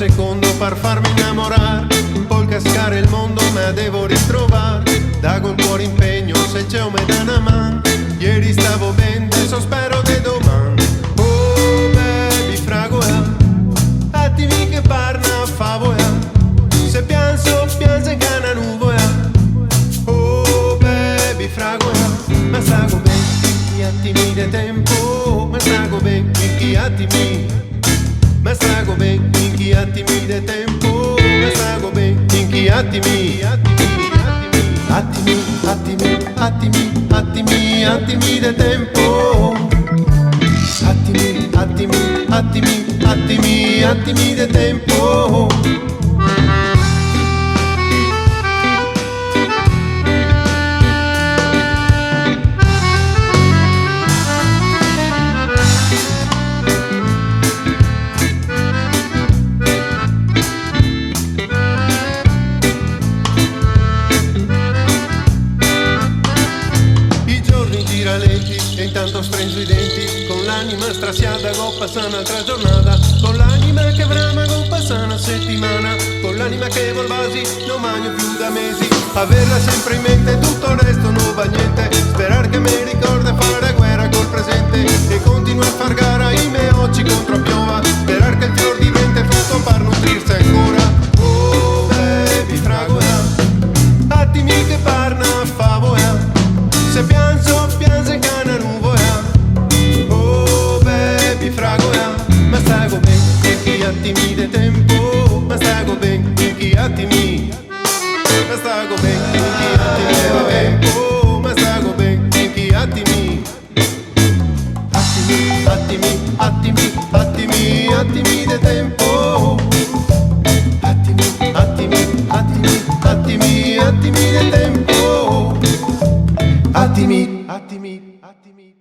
secondo per farmi innamorare. Poi cascare il mondo me devo ritrovare. Dago il cuore impegno se c'è un me da una man. Ieri stavo bene, adesso spero di domani. Oh baby fragola, attimi che parla favola. Se pianso, piange che una nuvola. Oh baby fragola, ma stago bene, che attimi di tempo. Ma stago bene, che attimi. Ma stago bene, che attimi di tempo. Ma stago bene, che attimi. Attimi, attimi, attimi, attimi, attimi di tempo. Attimi, attimi, attimi, attimi, attimi di tempo. E intanto stringo i denti, con l'anima strasiata, go passa un'altra giornata, con l'anima che brama, go passa una settimana, con l'anima che volvasi, non mangio più da mesi, averla sempre in mente, tutto il resto non va niente, sperare che mi ricorda fare guerra col presente, e continua a far gara i miei occhi contro piova, sperare che il fior diventa frutto per nutrirsi ancora. Oh baby fragola, attimi che parla favola, se pianzo, piange che una nuvola. Oh baby fragola, ma stago bene, che attimi di tempo. Ma stago bene, che attimi. Ma stago bene, che attimi di tempo. Ma stago bene, che attimi. Attimi, attimi, attimi, attimi, attimi di tempo. Attimi, attimi, attimi, attimi, attimi di tempo. Attimi, attimi, attimi, attimi.